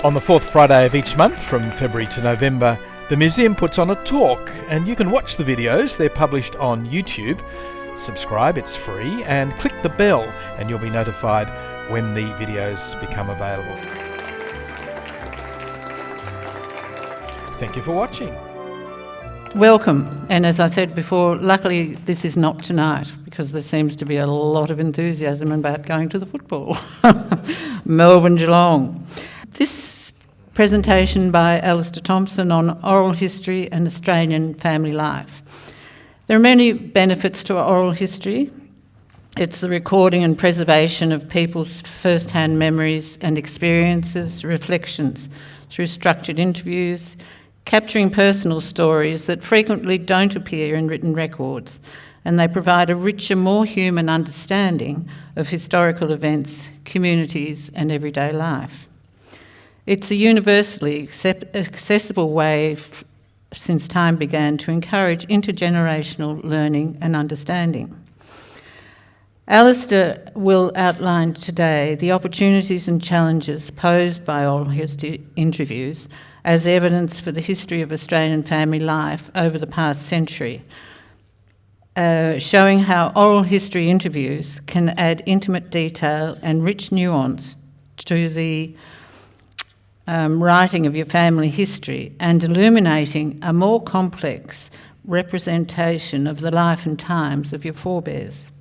On the fourth Friday of each month, from February to November, the museum puts on a talk, and you can watch the videos. They're published on YouTube. Subscribe, it's free, and click the bell, and you'll be notified when the videos become available. Thank you for watching. Welcome, and as I said before, luckily this is not tonight because there seems to be a lot of enthusiasm about going to the football. Melbourne-Geelong. This presentation by Alistair Thomson on oral history and Australian family life. There are many benefits to oral history. It's the recording and preservation of people's first-hand memories and experiences, reflections through structured interviews, capturing personal stories that frequently don't appear in written records, and they provide a richer, more human understanding of historical events, communities, and everyday life. It's a universally accessible way since time began to encourage intergenerational learning and understanding. Alistair will outline today the opportunities and challenges posed by oral history interviews as evidence for the history of Australian family life over the past century, showing how oral history interviews can add intimate detail and rich nuance to the writing of your family history and illuminating a more complex representation of the life and times of your forebears.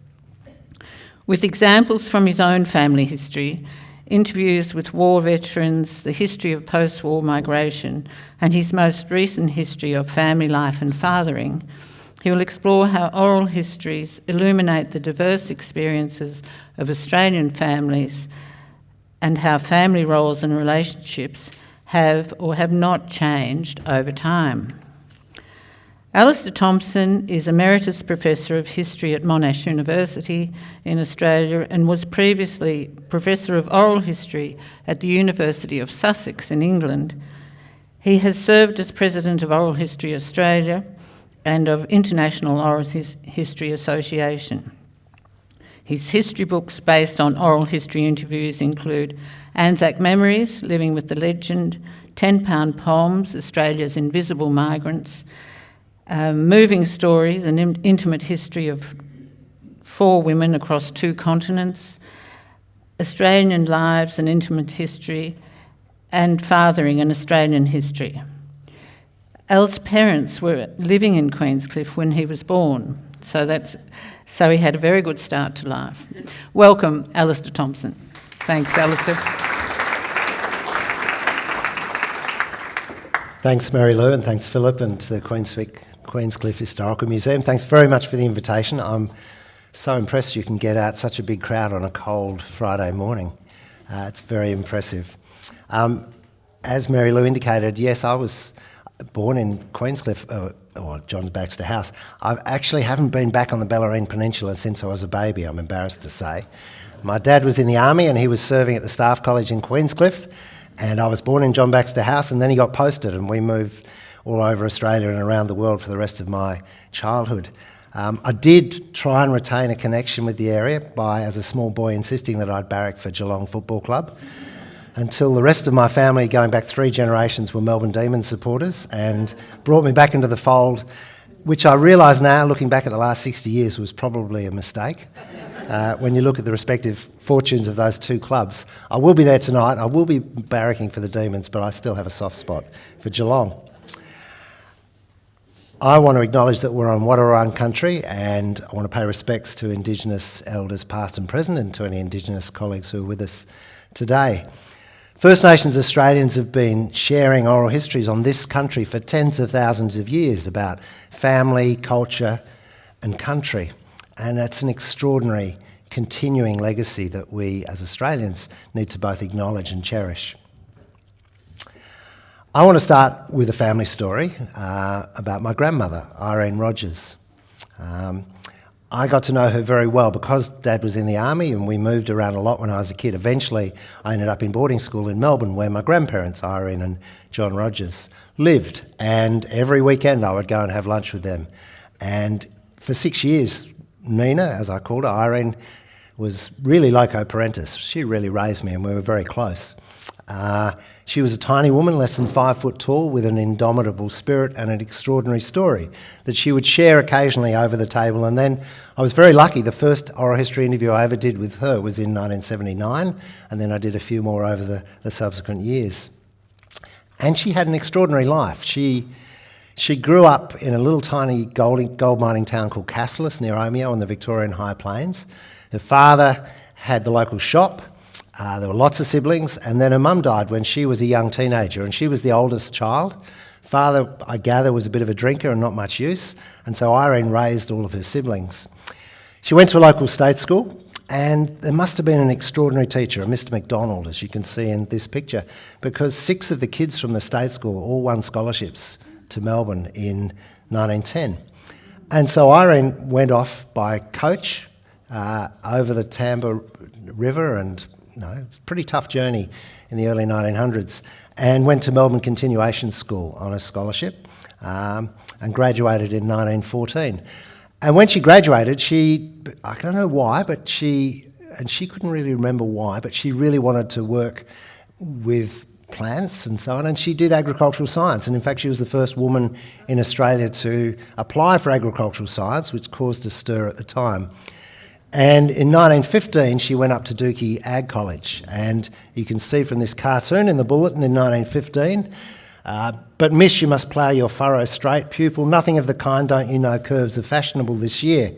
With examples from his own family history, interviews with war veterans, the history of post-war migration, and his most recent history of family life and fathering, he will explore how oral histories illuminate the diverse experiences of Australian families and how family roles and relationships have or have not changed over time. Alistair Thomson is Emeritus Professor of History at Monash University in Australia and was previously Professor of Oral History at the University of Sussex in England. He has served as President of Oral History Australia and of International Oral History Association. His history books based on oral history interviews include Anzac Memories, Living with the Legend, 10 Pound Poms, Australia's Invisible Migrants, Moving Stories, an intimate history of 4 women across 2 continents, Australian Lives, an intimate history, and Fathering, an Australian history. Al's parents were living in Queenscliff when he was born, so he had a very good start to life. Welcome, Alistair Thomson. Thanks, Alistair. Thanks, Mary Lou, and thanks, Philip, and to the Queenscliff Historical Museum. Thanks very much for the invitation. I'm so impressed you can get out such a big crowd on a cold Friday morning. It's very impressive. As Mary Lou indicated, yes, I was born in Queenscliff, or John Baxter House. I actually haven't been back on the Bellarine Peninsula since I was a baby, I'm embarrassed to say. My dad was in the army and he was serving at the Staff College in Queenscliff, and I was born in John Baxter House, and then he got posted and we moved all over Australia and around the world for the rest of my childhood. I did try and retain a connection with the area by, as a small boy, insisting that I'd barrack for Geelong Football Club, until the rest of my family, going back 3 generations, were Melbourne Demons supporters and brought me back into the fold, which I realise now, looking back at the last 60 years, was probably a mistake. When you look at the respective fortunes of those 2 clubs. I will be there tonight. I will be barracking for the Demons, but I still have a soft spot for Geelong. I want to acknowledge that we're on Wadawurrung country, and I want to pay respects to Indigenous elders past and present, and to any Indigenous colleagues who are with us today. First Nations Australians have been sharing oral histories on this country for tens of thousands of years about family, culture and country. And it's an extraordinary continuing legacy that we as Australians need to both acknowledge and cherish. I want to start with a family story about my grandmother, Irene Rogers. I got to know her very well because Dad was in the army and we moved around a lot when I was a kid. Eventually, I ended up in boarding school in Melbourne where my grandparents, Irene and John Rogers, lived. And every weekend I would go and have lunch with them. And for 6 years, Nina, as I called her, Irene, was really loco parentis. She really raised me and we were very close. She was a tiny woman, less than 5 foot tall, with an indomitable spirit and an extraordinary story that she would share occasionally over the table. And then I was very lucky. The first oral history interview I ever did with her was in 1979, and then I did a few more over the subsequent years. And she had an extraordinary life. She grew up in a little tiny gold mining town called Cassilis near Omeo on the Victorian High Plains. Her father had the local shop. There were lots of siblings, and then her mum died when she was a young teenager, and she was the oldest child. Father, I gather, was a bit of a drinker and not much use, and so Irene raised all of her siblings. She went to a local state school, and there must have been an extraordinary teacher, a Mr. McDonald, as you can see in this picture, because 6 of the kids from the state school all won scholarships to Melbourne in 1910. And so Irene went off by coach over the Tampa River, and it's a pretty tough journey in the early 1900s, and went to Melbourne Continuation School on a scholarship and graduated in 1914. And when she graduated, I don't know why, but she couldn't really remember why, but she really wanted to work with plants and so on, and she did agricultural science. And in fact, she was the first woman in Australia to apply for agricultural science, which caused a stir at the time. And in 1915, she went up to Dookie Ag College. And you can see from this cartoon in the bulletin in 1915, but miss, you must plough your furrow straight, pupil, nothing of the kind, don't you know curves are fashionable this year.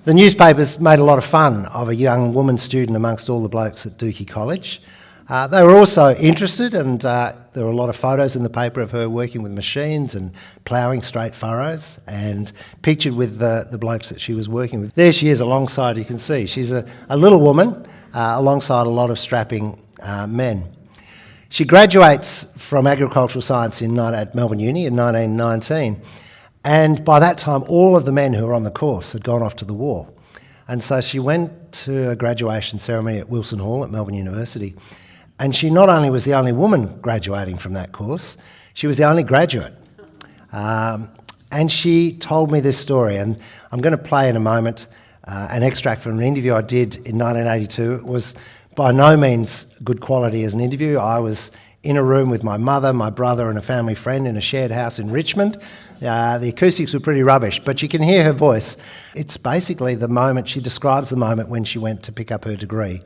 The newspapers made a lot of fun of a young woman student amongst all the blokes at Dookie College. They were also interested, and there were a lot of photos in the paper of her working with machines and ploughing straight furrows, and pictured with the blokes that she was working with. There she is alongside, you can see, she's a little woman alongside a lot of strapping men. She graduates from agricultural science at Melbourne Uni in 1919, and by that time all of the men who were on the course had gone off to the war. And so she went to a graduation ceremony at Wilson Hall at Melbourne University. And she not only was the only woman graduating from that course, she was the only graduate. And she told me this story, and I'm going to play in a moment an extract from an interview I did in 1982. It was by no means good quality as an interview. I was in a room with my mother, my brother and a family friend in a shared house in Richmond. The acoustics were pretty rubbish, but you can hear her voice. It's basically the moment, she describes the moment when she went to pick up her degree.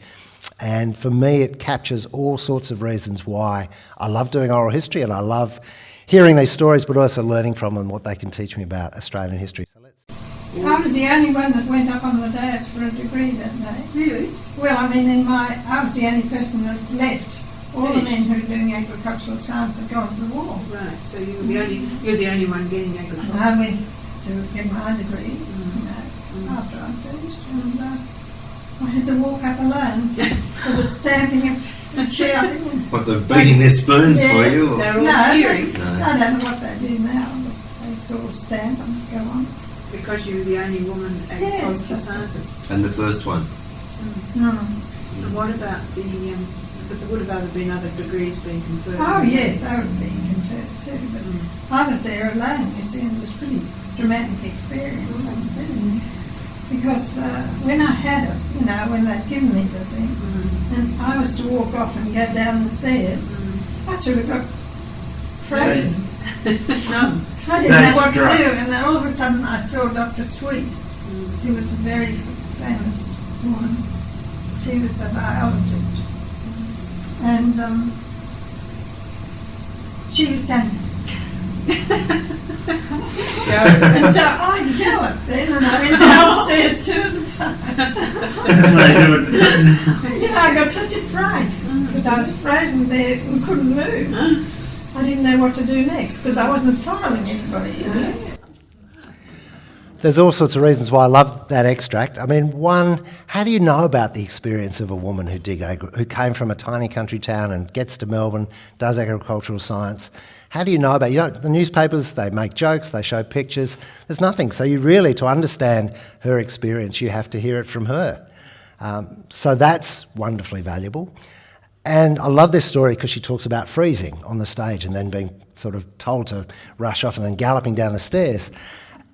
And for me, it captures all sorts of reasons why I love doing oral history, and I love hearing these stories, but also learning from them what they can teach me about Australian history. I was the only one that went up on the dais for a degree that day. Really? Well, I mean, I was the only person that left. All the men who were doing agricultural science had gone to the war. Right, so you're the only one getting agriculture. And I went to get my degree, after I finished, and I had to walk up alone for the stamping and shouting. What, they're beating their spoons for you? Or? They're all cheering. I don't know what they do now, but they used to all stamp and go on. Because you were the only woman agricultural scientist. And the first one? No. And what about but there would have either been other degrees being conferred? Oh yes, they were being conferred too, but I was there alone, you see, and it was a pretty dramatic experience, I can tell you. Because when I had it, when they'd given me the thing, and I was to walk off and go down the stairs, I should have got frozen. I didn't know what to do, and then all of a sudden I saw Dr. Sweet, who was a very famous woman. She was a biologist. And she was saying, and so I galloped then, and I went downstairs 2 at a time. I got such a fright because I was frozen there and couldn't move. I didn't know what to do next because I wasn't following anybody. There's all sorts of reasons why I love that extract. I mean, one, how do you know about the experience of a woman who came from a tiny country town and gets to Melbourne, does agricultural science? How do you know about it? The newspapers, they make jokes, they show pictures. There's nothing. So you really, to understand her experience, you have to hear it from her. So that's wonderfully valuable. And I love this story because she talks about freezing on the stage and then being sort of told to rush off and then galloping down the stairs.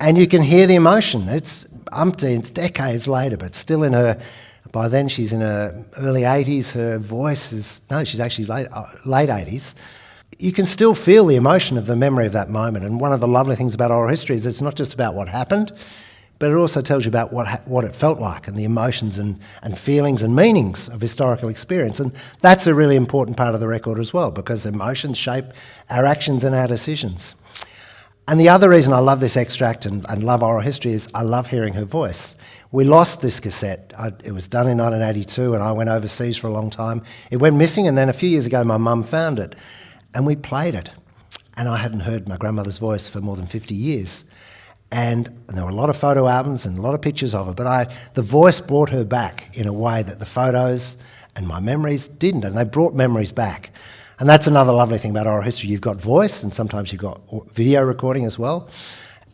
And you can hear the emotion. It's umpteens, decades later, but still in her By then she's in her early 80s, her voice is, no, she's actually late 80s. You can still feel the emotion of the memory of that moment. And one of the lovely things about oral history is it's not just about what happened, but it also tells you about what it felt like and the emotions and feelings and meanings of historical experience. And that's a really important part of the record as well, because emotions shape our actions and our decisions. And the other reason I love this extract and love oral history is I love hearing her voice. We lost this cassette. It was done in 1982 and I went overseas for a long time. It went missing, and then a few years ago my mum found it and we played it. And I hadn't heard my grandmother's voice for more than 50 years. And there were a lot of photo albums and a lot of pictures of her, but the voice brought her back in a way that the photos and my memories didn't, and they brought memories back. And that's another lovely thing about oral history. You've got voice, and sometimes you've got video recording as well,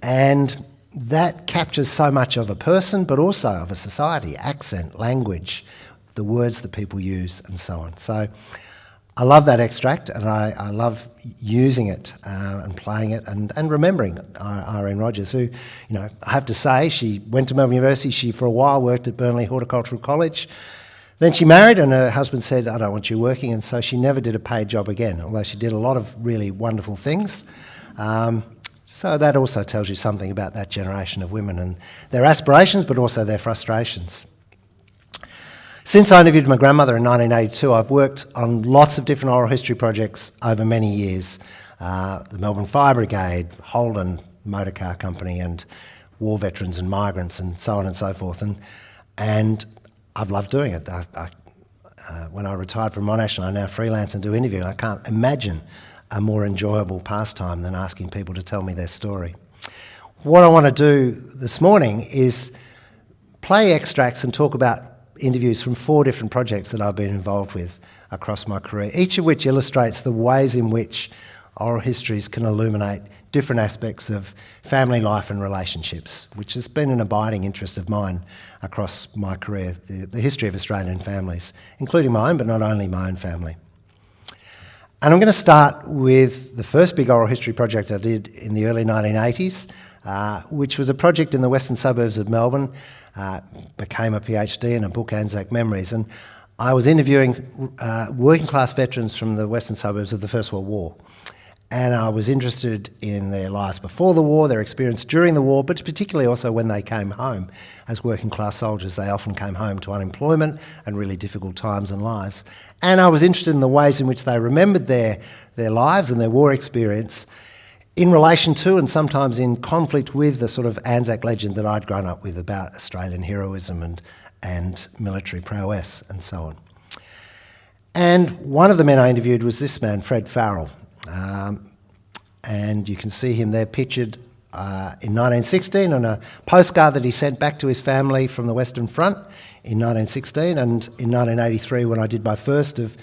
and that captures so much of a person, but also of a society, accent, language, the words that people use, and so on. So I love that extract, and I love using it and playing it and remembering Irene Rogers, who, I have to say, she went to Melbourne University. She, for a while, worked at Burnley Horticultural College. Then she married, and her husband said, I don't want you working, and so she never did a paid job again, although she did a lot of really wonderful things. So that also tells you something about that generation of women and their aspirations, but also their frustrations. Since I interviewed my grandmother in 1982, I've worked on lots of different oral history projects over many years. The Melbourne Fire Brigade, Holden Motor Car Company, and war veterans and migrants, and so on and so forth. And I've loved doing it. When I retired from Monash and I now freelance and do interviewing, I can't imagine a more enjoyable pastime than asking people to tell me their story. What I want to do this morning is play extracts and talk about interviews from 4 different projects that I've been involved with across my career, each of which illustrates the ways in which oral histories can illuminate different aspects of family life and relationships, which has been an abiding interest of mine across my career, the history of Australian families, including mine, but not only my own family. And I'm going to start with the first big oral history project I did in the early 1980s, which was a project in the western suburbs of Melbourne, became a PhD in a book, Anzac Memories, and I was interviewing working class veterans from the western suburbs of the First World War. And I was interested in their lives before the war, their experience during the war, but particularly also when they came home as working class soldiers. They often came home to unemployment and really difficult times and lives. And I was interested in the ways in which they remembered their lives and their war experience in relation to, and sometimes in conflict with, the sort of Anzac legend that I'd grown up with about Australian heroism and military prowess and so on. And one of the men I interviewed was this man, Fred Farrell. And you can see him there pictured in 1916 on a postcard that he sent back to his family from the Western Front in 1916, and in 1983 when I did my first of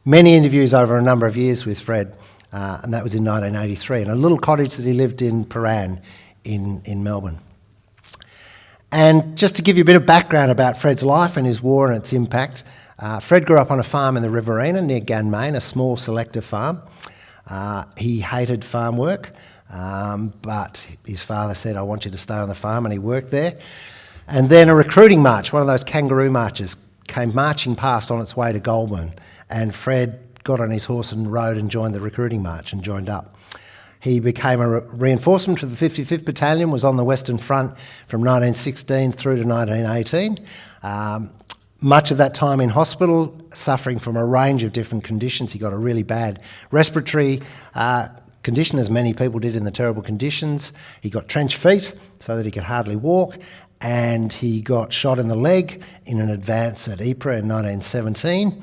many interviews over a number of years with Fred, and that was in 1983, in a little cottage that he lived in Paran in Melbourne. And just to give you a bit of background about Fred's life and his war and its impact, Fred grew up on a farm in the Riverina near Ganmain, a small selective farm. He hated farm work, but his father said, I want you to stay on the farm, and he worked there. And then a recruiting march, one of those kangaroo marches, came marching past on its way to Goulburn, and Fred got on his horse and rode and joined the recruiting march and joined up. He became a reinforcement for the 55th Battalion, was on the Western Front from 1916 through to 1918. Much of that time in hospital, suffering from a range of different conditions. He got a really bad respiratory condition, as many people did in the terrible conditions. He got trench feet so that he could hardly walk, and he got shot in the leg in an advance at Ypres in 1917.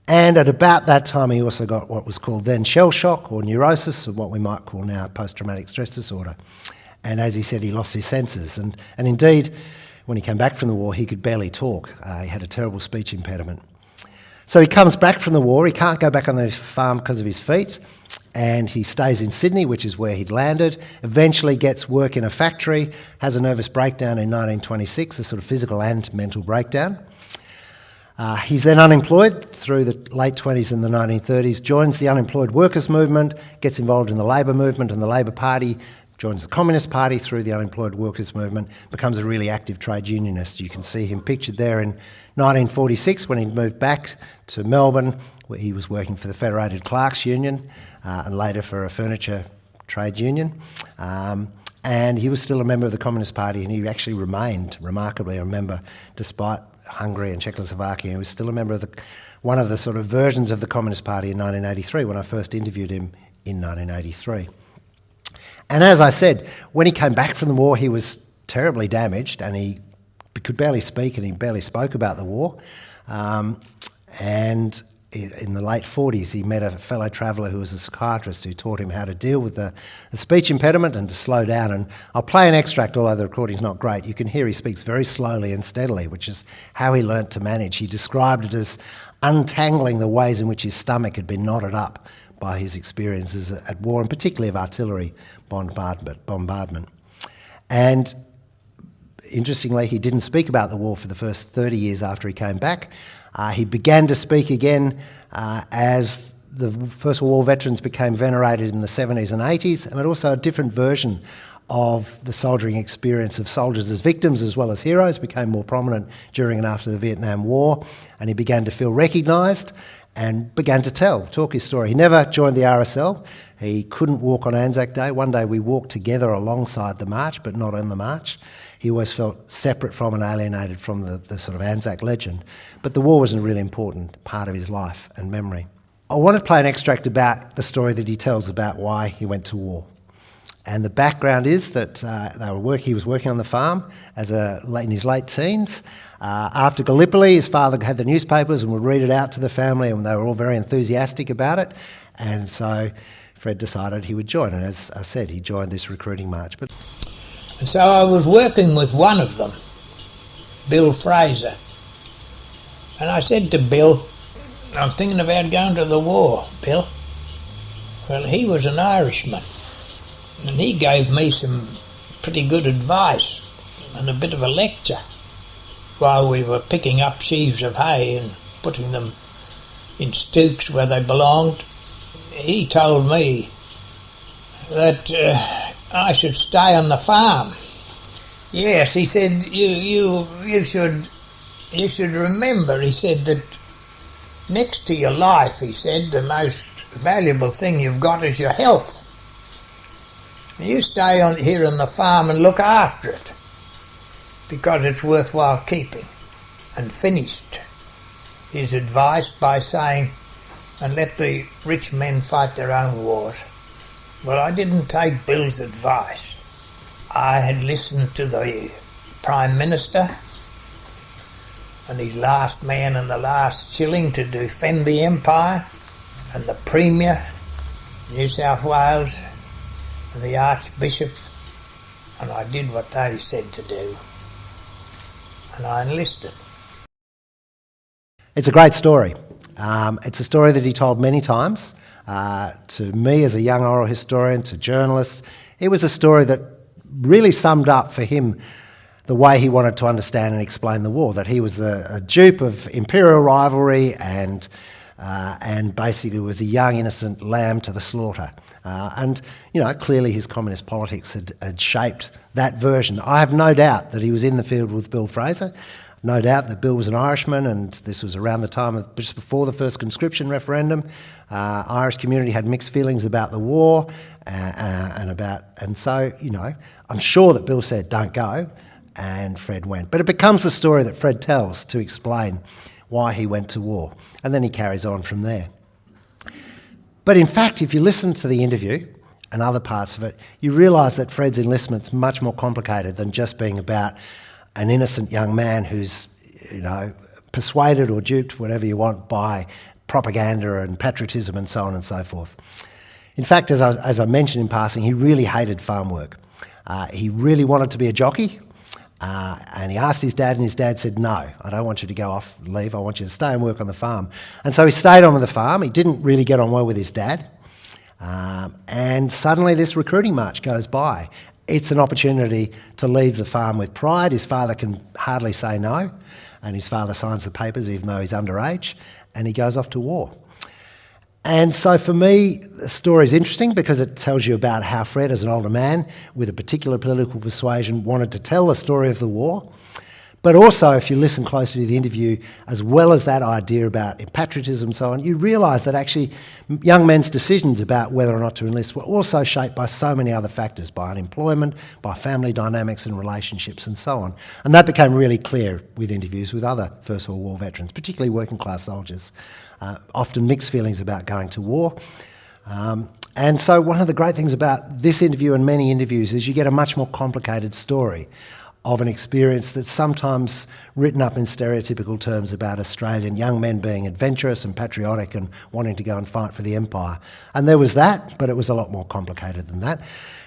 And at about that time, he also got what was called then shell shock or neurosis, or what we might call now post-traumatic stress disorder. And as he said, he lost his senses. And indeed, when he came back from the war, he could barely talk. He had a terrible speech impediment. So he comes back from the war. He can't go back on the farm because of his feet, and he stays in Sydney, which is where he'd landed, eventually gets work in a factory, has a nervous breakdown in 1926, a sort of physical and mental breakdown. He's then unemployed through the late 20s and the 1930s, joins the unemployed workers movement, gets involved in the Labor movement and the Labor Party, joins the Communist Party through the unemployed workers movement, becomes a really active trade unionist. You can see him pictured there in 1946 when he moved back to Melbourne, where he was working for the Federated Clerks Union and later for a furniture trade union. And he was still a member of the Communist Party, and he actually remained, remarkably, a member despite Hungary and Czechoslovakia. He was still a member of one of the sort of versions of the Communist Party in 1983 when I first interviewed him in 1983. And as I said, when he came back from the war, he was terribly damaged and he could barely speak, and he barely spoke about the war. And in the late 40s, he met a fellow traveller who was a psychiatrist who taught him how to deal with the speech impediment and to slow down. And I'll play an extract, although the recording's not great. You can hear he speaks very slowly and steadily, which is how he learnt to manage. He described it as untangling the ways in which his stomach had been knotted up by his experiences at war, and particularly of artillery bombardment. And interestingly, he didn't speak about the war for the first 30 years after he came back. He began to speak again as the First World War veterans became venerated in the 70s and 80s, but also a different version of the soldiering experience of soldiers as victims as well as heroes became more prominent during and after the Vietnam War, and he began to feel recognised and began to talk his story. He never joined the RSL. He couldn't walk on Anzac Day. One day we walked together alongside the march, but not on the march. He always felt separate from and alienated from the sort of Anzac legend. But the war was a really important part of his life and memory. I want to play an extract about the story that he tells about why he went to war. And the background is that he was working on the farm in his late teens. After Gallipoli, his father had the newspapers and would read it out to the family, and they were all very enthusiastic about it. And so Fred decided he would join. And as I said, he joined this recruiting march. And so I was working with one of them, Bill Fraser. And I said to Bill, I'm thinking about going to the war, Bill. Well, he was an Irishman. And he gave me some pretty good advice and a bit of a lecture while we were picking up sheaves of hay and putting them in stooks where they belonged. He told me that I should stay on the farm. Yes, he said, you should remember, he said, that next to your life, he said, the most valuable thing you've got is your health. You stay here on the farm and look after it, because it's worthwhile keeping. And finished his advice by saying, and let the rich men fight their own wars. Well, I didn't take Bill's advice. I had listened to the Prime Minister and his last man and the last shilling to defend the Empire, and the Premier, New South Wales, and the Archbishop, and I did what they said to do, and I enlisted. It's a great story. It's a story that he told many times to me as a young oral historian, to journalists. It was a story that really summed up for him the way he wanted to understand and explain the war, that he was a dupe of imperial rivalry and basically was a young innocent lamb to the slaughter. And, clearly his communist politics had shaped that version. I have no doubt that he was in the field with Bill Fraser. No doubt that Bill was an Irishman, and this was around the time of just before the first conscription referendum. Irish community had mixed feelings about the war, and so I'm sure that Bill said don't go, and Fred went. But it becomes the story that Fred tells to explain why he went to war, and then he carries on from there. But in fact, if you listen to the interview and other parts of it, you realise that Fred's enlistment's much more complicated than just being about an innocent young man who's, persuaded or duped, whatever you want, by propaganda and patriotism and so on and so forth. In fact, as I mentioned in passing, he really hated farm work. He really wanted to be a jockey, and he asked his dad, and his dad said, no, I don't want you to go off and leave, I want you to stay and work on the farm. And so he stayed on with the farm. He didn't really get on well with his dad, and suddenly this recruiting march goes by. It's an opportunity to leave the farm with pride. His father can hardly say no, and his father signs the papers even though he's underage, and he goes off to war. And so for me, the story is interesting because it tells you about how Fred, as an older man with a particular political persuasion, wanted to tell the story of the war. But also, if you listen closely to the interview, as well as that idea about patriotism and so on, you realise that actually young men's decisions about whether or not to enlist were also shaped by so many other factors, by unemployment, by family dynamics and relationships and so on. And that became really clear with interviews with other First World War veterans, particularly working class soldiers. Often mixed feelings about going to war. And so one of the great things about this interview and many interviews is you get a much more complicated story of an experience that's sometimes written up in stereotypical terms about Australian young men being adventurous and patriotic and wanting to go and fight for the empire. And there was that, but it was a lot more complicated than that.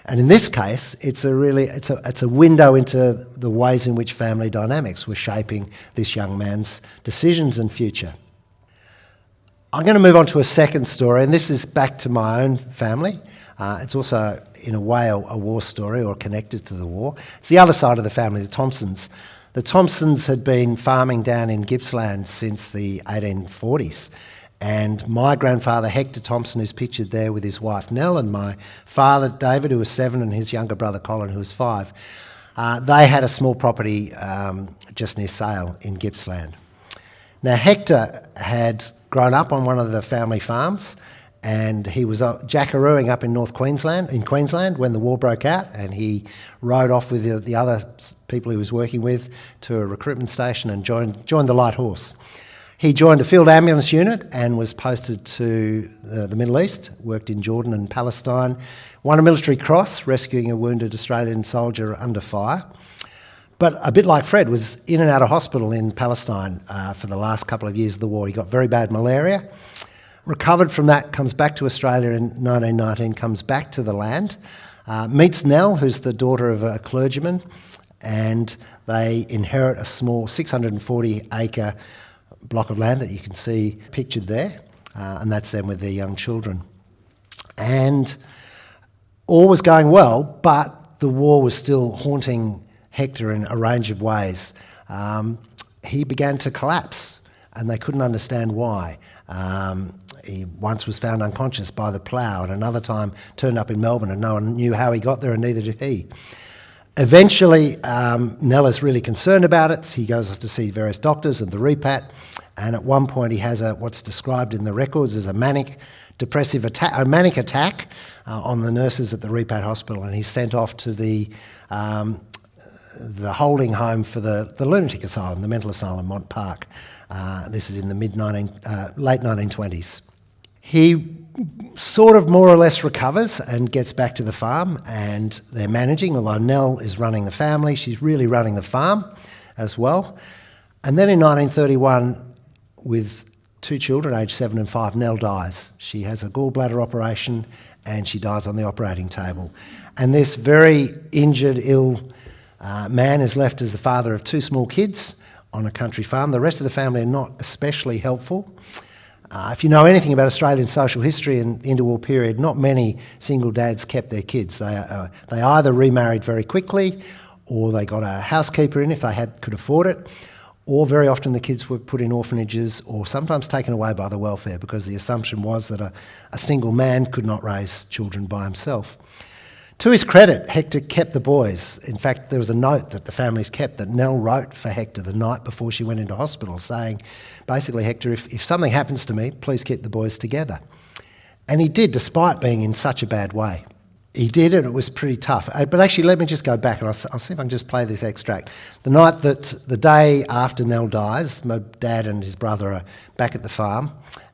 And in this case, it's a window into the ways in which family dynamics were shaping this young man's decisions and future. I'm going to move on to a second story, and this is back to my own family. It's also, in a way, a war story, or connected to the war. It's the other side of the family, the Thomsons. The Thomsons had been farming down in Gippsland since the 1840s. And my grandfather, Hector Thomson, who's pictured there with his wife Nell, and my father, David, who was 7, and his younger brother, Colin, who was 5, they had a small property just near Sale in Gippsland. Now, Hector had grown up on one of the family farms, and he was jackarooing up in Queensland when the war broke out, and he rode off with the other people he was working with to a recruitment station and joined the Light Horse. He joined a field ambulance unit and was posted to the Middle East, worked in Jordan and Palestine, won a military cross, rescuing a wounded Australian soldier under fire. But a bit like Fred, was in and out of hospital in Palestine for the last couple of years of the war. He got very bad malaria, recovered from that, comes back to Australia in 1919, comes back to the land, meets Nell, who's the daughter of a clergyman, and they inherit a small 640-acre block of land that you can see pictured there, and that's them with their young children. And all was going well, but the war was still haunting Hector in a range of ways. He began to collapse, and they couldn't understand why. He once was found unconscious by the plough, and another time turned up in Melbourne, and no one knew how he got there, and neither did he. Eventually, Nell is really concerned about it. He goes off to see various doctors and the repat, and at one point he has what's described in the records as a manic attack on the nurses at the repat hospital, and he's sent off to the holding home for the lunatic asylum, the mental asylum, Mont Park. This is in the late 1920s. He sort of more or less recovers and gets back to the farm, and they're managing, although Nell is running the family, she's really running the farm as well. And then in 1931, with 2 children, aged 7 and 5, Nell dies. She has a gallbladder operation and she dies on the operating table. And this very injured, ill man is left as the father of 2 small kids on a country farm. The rest of the family are not especially helpful. If you know anything about Australian social history in the interwar period, not many single dads kept their kids. They either remarried very quickly, or they got a housekeeper in if they could afford it, or very often the kids were put in orphanages or sometimes taken away by the welfare, because the assumption was that a single man could not raise children by himself. To his credit, Hector kept the boys. In fact, there was a note that the families kept that Nell wrote for Hector the night before she went into hospital, saying, basically, Hector, if something happens to me, please keep the boys together. And he did, despite being in such a bad way. He did, and it was pretty tough. But actually, let me just go back, and I'll see if I can just play this extract. The day after Nell dies, my dad and his brother are back at the farm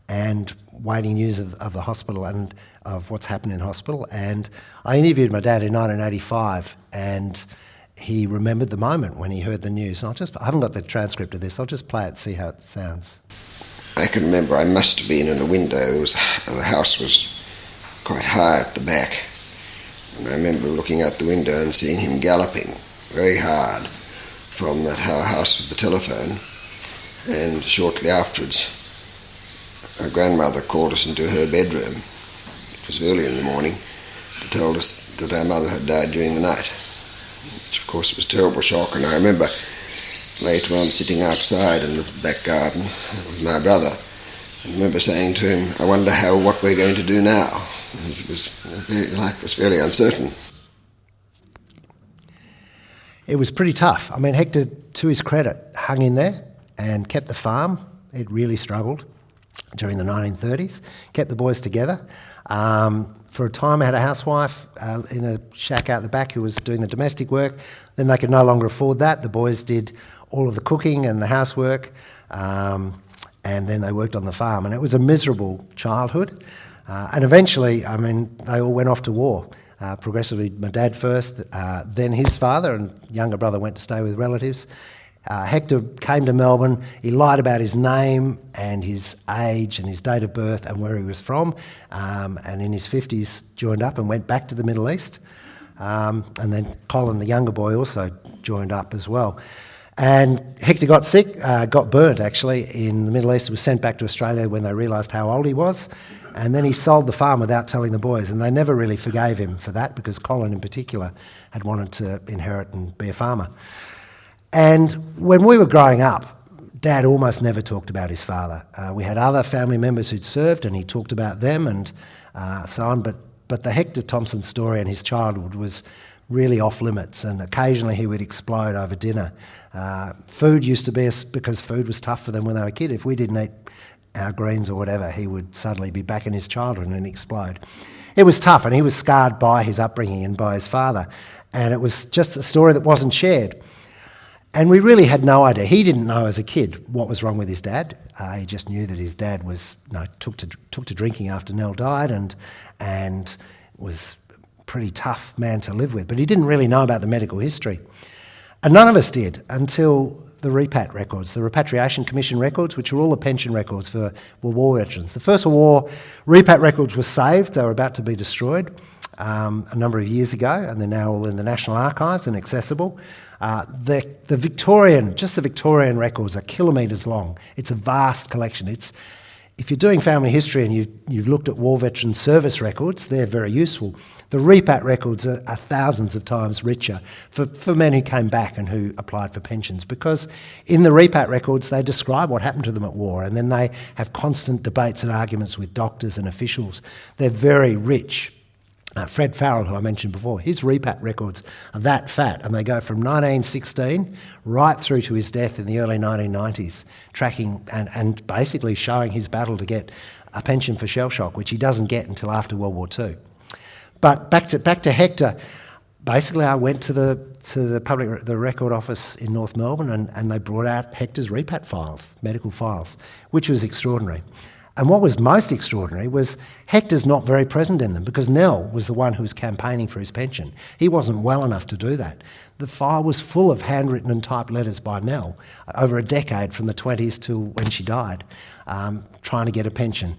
and waiting news of the hospital and of what's happened in hospital. And I interviewed my dad in 1985, and he remembered the moment when he heard the news. And I haven't got the transcript of this. I'll just play it, see how it sounds. I can remember I must have been in a window. The house was quite high at the back. And I remember looking out the window and seeing him galloping very hard from that house with the telephone. And shortly afterwards, our grandmother called us into her bedroom. It was early in the morning, to tell us that our mother had died during the night, which of course was a terrible shock. And I remember later on sitting outside in the back garden with my brother I remember saying to him, I wonder what we're going to do now. Life was fairly uncertain. It was pretty tough. I mean, Hector, to his credit, hung in there and kept the farm. It really struggled during the 1930s, kept the boys together. For a time I had a housewife in a shack out the back who was doing the domestic work. Then they could no longer afford that. The boys did all of the cooking and the housework, and then they worked on the farm. And it was a miserable childhood. And eventually, I mean, they all went off to war. Progressively, my dad first, then his father and younger brother went to stay with relatives. Hector came to Melbourne. He lied about his name and his age and his date of birth and where he was from, and in his 50s joined up and went back to the Middle East. And then Colin, the younger boy, also joined up as well. And Hector got sick, got burnt actually in the Middle East. He was sent back to Australia when they realised how old he was. And then he sold the farm without telling the boys, and they never really forgave him for that because Colin in particular had wanted to inherit and be a farmer. And when we were growing up, Dad almost never talked about his father. We had other family members who'd served and he talked about them and so on, but the Hector Thomson story and his childhood was really off limits, and occasionally he would explode over dinner. Food used to be, because food was tough for them when they were a kid. If we didn't eat our greens or whatever, he would suddenly be back in his childhood and explode. It was tough, and he was scarred by his upbringing and by his father, and it was just a story that wasn't shared. And we really had no idea. He didn't know as a kid what was wrong with his dad. He just knew that his dad was took to drinking after Nell died, and was a pretty tough man to live with. But he didn't really know about the medical history, and none of us did until the repat records, the Repatriation Commission records, which are all the pension records for World War veterans. The First World War repat records were saved. They were about to be destroyed a number of years ago, and they're now all in the National Archives and accessible. The Victorian records are kilometres long. It's a vast collection. If you're doing family history and you've looked at war veteran service records, they're very useful. The repat records are thousands of times richer for men who came back and who applied for pensions, because in the repat records they describe what happened to them at war, and then they have constant debates and arguments with doctors and officials. They're very rich. Fred Farrell, who I mentioned before, his repat records are that fat, and they go from 1916 right through to his death in the early 1990s, tracking and basically showing his battle to get a pension for shell shock, which he doesn't get until after World War II. But back to Hector. Basically, I went to the record office in North Melbourne, and they brought out Hector's repat files, medical files, which was extraordinary. And what was most extraordinary was Hector's not very present in them, because Nell was the one who was campaigning for his pension. He wasn't well enough to do that. The file was full of handwritten and typed letters by Nell over a decade, from the 20s to when she died, trying to get a pension.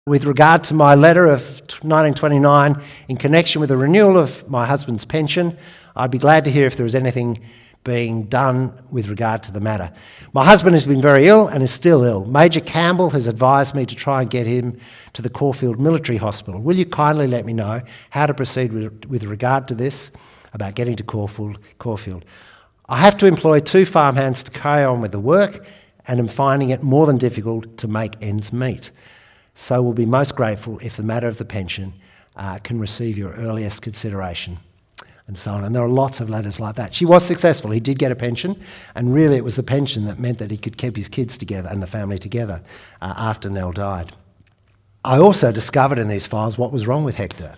With regard to my letter of 1929, in connection with the renewal of my husband's pension, I'd be glad to hear if there was anything being done with regard to the matter. My husband has been very ill and is still ill. Major Campbell has advised me to try and get him to the Caulfield Military Hospital. Will you kindly let me know how to proceed with regard to this, about getting to Caulfield? I have to employ 2 farmhands to carry on with the work, and am finding it more than difficult to make ends meet. So we'll be most grateful if the matter of the pension can receive your earliest consideration, and so on. And there are lots of letters like that. She was successful. He did get a pension, and really it was the pension that meant that he could keep his kids together and the family together after Nell died. I also discovered in these files what was wrong with Hector,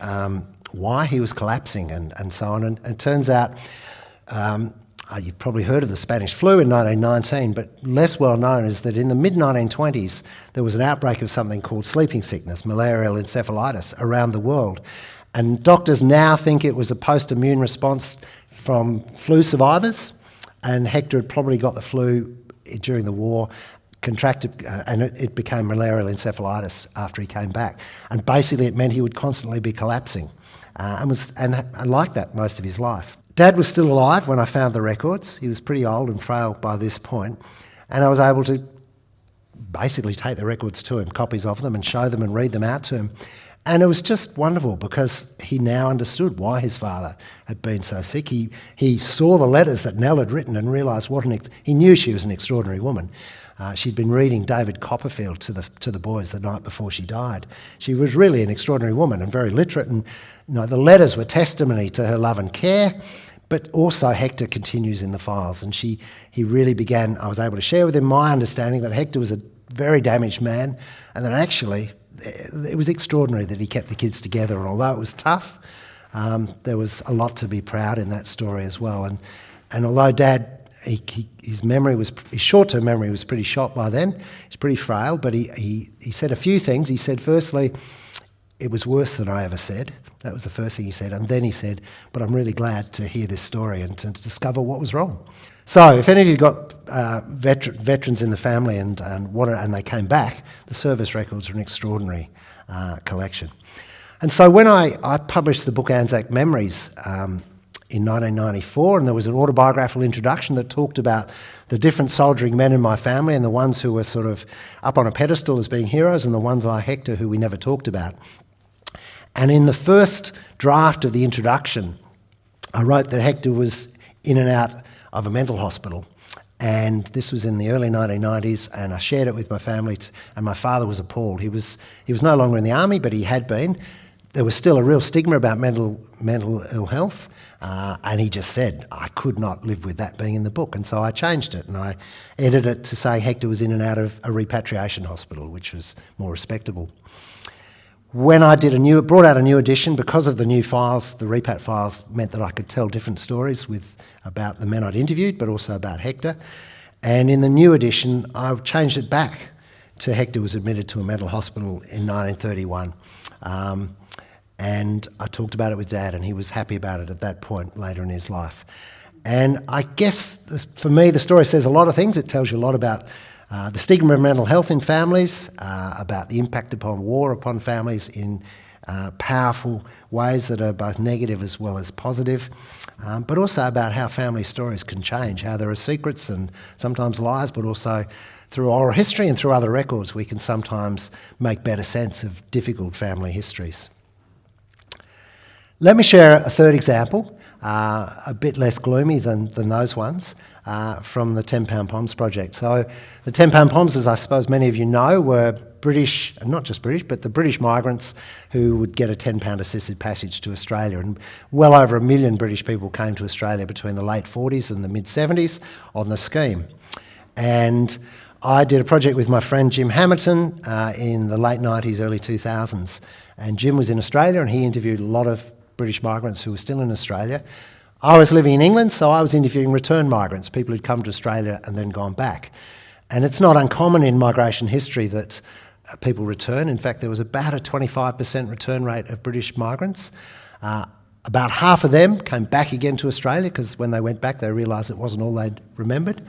why he was collapsing and so on. And it turns out, you've probably heard of the Spanish flu in 1919, but less well known is that in the mid-1920s there was an outbreak of something called sleeping sickness, malarial encephalitis, around the world. And doctors now think it was a post-immune response from flu survivors, and Hector had probably got the flu during the war, contracted, and it became malarial encephalitis after he came back. And basically it meant he would constantly be collapsing, and like that most of his life. Dad was still alive when I found the records. He was pretty old and frail by this point, and I was able to basically take the records to him, copies of them, and show them and read them out to him. And it was just wonderful because he now understood why his father had been so sick. He saw the letters that Nell had written and realised he knew she was an extraordinary woman. She'd been reading David Copperfield to the boys the night before she died. She was really an extraordinary woman and very literate, and the letters were testimony to her love and care. But also Hector continues in the files, and he really began. I was able to share with him my understanding that Hector was a very damaged man, and that actually it was extraordinary that he kept the kids together, and although it was tough, there was a lot to be proud in that story as well. And although Dad, his short-term memory was pretty shot by then, he's pretty frail, but he said a few things. He said, firstly, it was worse than I ever said. That was the first thing he said. And then he said, but I'm really glad to hear this story and to discover what was wrong. So if any of you got veterans in the family and they came back, the service records are an extraordinary collection. And so when I published the book Anzac Memories in 1994, and there was an autobiographical introduction that talked about the different soldiering men in my family and the ones who were sort of up on a pedestal as being heroes and the ones like Hector who we never talked about. And in the first draft of the introduction, I wrote that Hector was in and out of a mental hospital. And this was in the early 1990s, and I shared it with my family, and my father was appalled. He was no longer in the army, but he had been. There was still a real stigma about mental ill health, and he just said, I could not live with that being in the book. And so I changed it, and I edited it to say Hector was in and out of a repatriation hospital, which was more respectable. When I brought out a new edition, because of the new files, the repat files meant that I could tell different stories about the men I'd interviewed, but also about Hector. And in the new edition, I changed it back to Hector was admitted to a mental hospital in 1931. And I talked about it with Dad, and he was happy about it at that point later in his life. And I guess, for me, the story says a lot of things. It tells you a lot about the stigma of mental health in families, about the impact upon war upon families in powerful ways that are both negative as well as positive, but also about how family stories can change, how there are secrets and sometimes lies, but also through oral history and through other records we can sometimes make better sense of difficult family histories. Let me share a third example, a bit less gloomy than those ones, from the 10 Pound Poms project. So the 10 Pound Poms, as I suppose many of you know, were British, and not just British, but the British migrants who would get a £10 assisted passage to Australia. And well over 1 million British people came to Australia between the late 40s and the mid-70s on the scheme. And I did a project with my friend Jim Hamilton in the late 90s, early 2000s. And Jim was in Australia and he interviewed a lot of British migrants who were still in Australia. I was living in England, so I was interviewing return migrants, people who'd come to Australia and then gone back. And it's not uncommon in migration history that people return. In fact, there was about a 25% return rate of British migrants. About half of them came back again to Australia because when they went back they realised it wasn't all they'd remembered.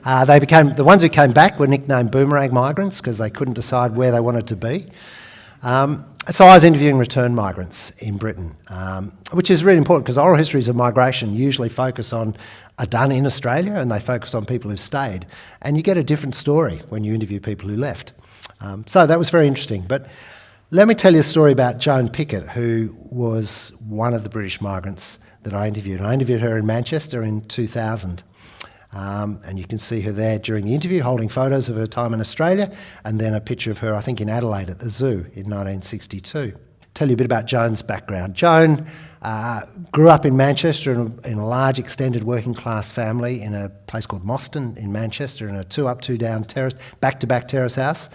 The ones who came back were nicknamed boomerang migrants because they couldn't decide where they wanted to be. So I was interviewing return migrants in Britain, which is really important because oral histories of migration usually are done in Australia and they focus on people who stayed. And you get a different story when you interview people who left. So that was very interesting. But let me tell you a story about Joan Pickett, who was one of the British migrants that I interviewed. I interviewed her in Manchester in 2000. And you can see her there during the interview holding photos of her time in Australia and then a picture of her, I think, in Adelaide at the zoo in 1962. Tell you a bit about Joan's background. Joan grew up in Manchester in a large extended working class family in a place called Moston in Manchester in a 2-up, 2-down terrace, back-to-back terrace house.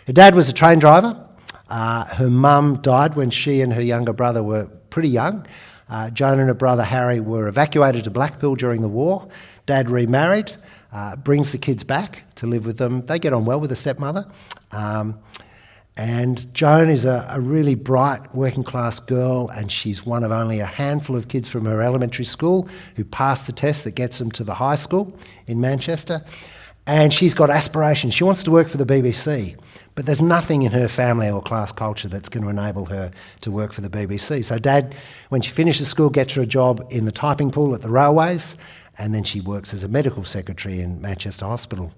Her dad was a train driver. Her mum died when she and her younger brother were pretty young. Joan and her brother Harry were evacuated to Blackpool during the war. Dad remarried, brings the kids back to live with them. They get on well with the stepmother. And Joan is a really bright working class girl, and she's one of only a handful of kids from her elementary school who pass the test that gets them to the high school in Manchester. And she's got aspirations. She wants to work for the BBC, but there's nothing in her family or class culture that's going to enable her to work for the BBC. So Dad, when she finishes school, gets her a job in the typing pool at the railways, and then she works as a medical secretary in Manchester Hospital.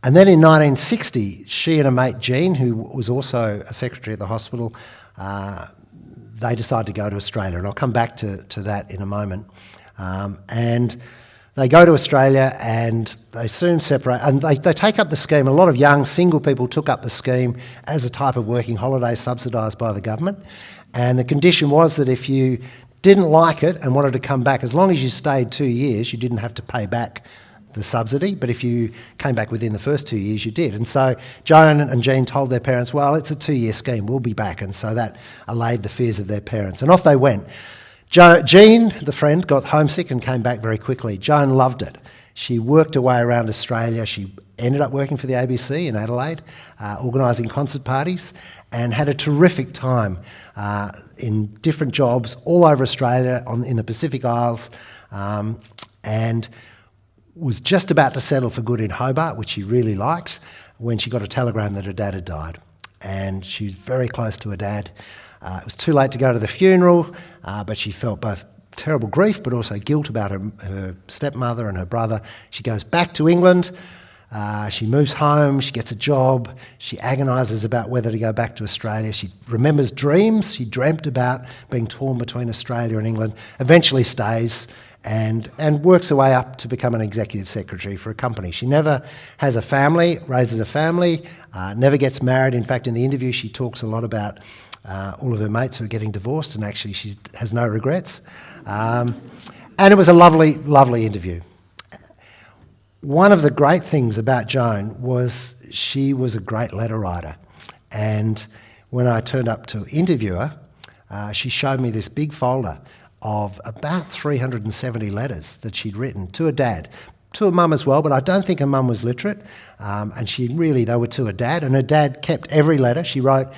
And then in 1960, she and a mate, Jean, who was also a secretary at the hospital, they decided to go to Australia. And I'll come back to that in a moment. And they go to Australia and they soon separate. And they take up the scheme. A lot of young single people took up the scheme as a type of working holiday subsidised by the government. And the condition was that if you didn't like it and wanted to come back, as long as you stayed 2 years, you didn't have to pay back the subsidy, but if you came back within the first 2 years, you did. And so Joan and Jean told their parents, well, it's a 2-year scheme, we'll be back. And so that allayed the fears of their parents. And off they went. Jean, the friend, got homesick and came back very quickly. Joan loved it. She worked her way around Australia. She ended up working for the ABC in Adelaide, organising concert parties, and had a terrific time in different jobs all over Australia, in the Pacific Isles, and was just about to settle for good in Hobart, which she really liked, when she got a telegram that her dad had died. And she was very close to her dad. It was too late to go to the funeral, but she felt both terrible grief but also guilt about her stepmother and her brother. She goes back to England. She moves home, she gets a job, she agonises about whether to go back to Australia. She remembers dreams. She dreamt about being torn between Australia and England, eventually stays and works her way up to become an executive secretary for a company. She never has a family, raises a family, never gets married. In fact, in the interview she talks a lot about all of her mates who are getting divorced, and actually she has no regrets. And it was a lovely, lovely interview. One of the great things about Joan was she was a great letter writer. And when I turned up to interview her, she showed me this big folder of about 370 letters that she'd written to her dad, to her mum as well, but I don't think her mum was literate. And they were to her dad, and her dad kept every letter. She wrote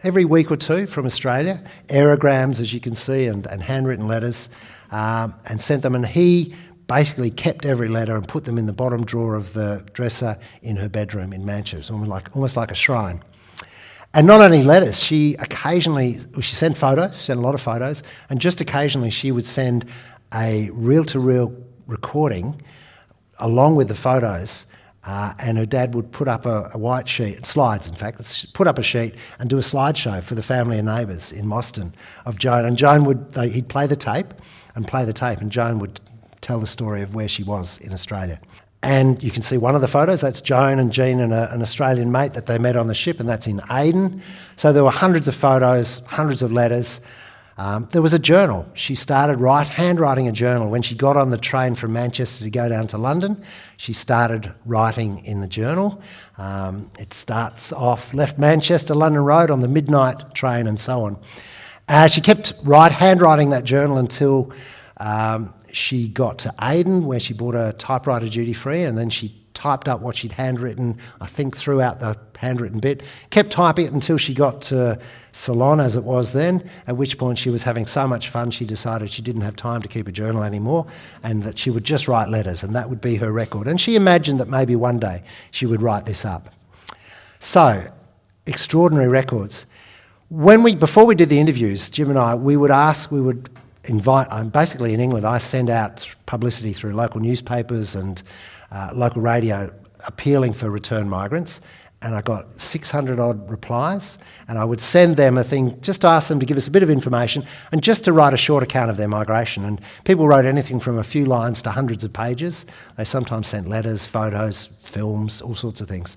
every week or two from Australia, aerograms, as you can see, and handwritten letters, and sent them. And he basically kept every letter and put them in the bottom drawer of the dresser in her bedroom in Manchester, almost like a shrine. And not only letters, she sent photos, sent a lot of photos, and just occasionally she would send a reel-to-reel recording along with the photos, and her dad would put up a white sheet, slides in fact, put up a sheet and do a slideshow for the family and neighbours in Moston of Joan. And Joan he'd play the tape, and Joan would tell the story of where she was in Australia. And you can see one of the photos, that's Joan and Jean and an Australian mate that they met on the ship, and that's in Aden. So there were hundreds of photos, hundreds of letters. There was a journal. She started handwriting a journal. When she got on the train from Manchester to go down to London, she started writing in the journal. It starts off, left Manchester, London Road on the midnight train and so on. She kept handwriting that journal until she got to Aden, where she bought a typewriter duty-free, and then she typed up what she'd handwritten, I think threw out the handwritten bit, kept typing it until she got to Ceylon, as it was then, at which point she was having so much fun she decided she didn't have time to keep a journal anymore and that she would just write letters, and that would be her record. And she imagined that maybe one day she would write this up. So, extraordinary records. Before we did the interviews, Jim and I, we would invite, basically in England, I send out publicity through local newspapers and local radio appealing for return migrants, and I got 600 odd replies, and I would send them a thing just to ask them to give us a bit of information and just to write a short account of their migration. And people wrote anything from a few lines to hundreds of pages. They sometimes sent letters, photos, films, all sorts of things.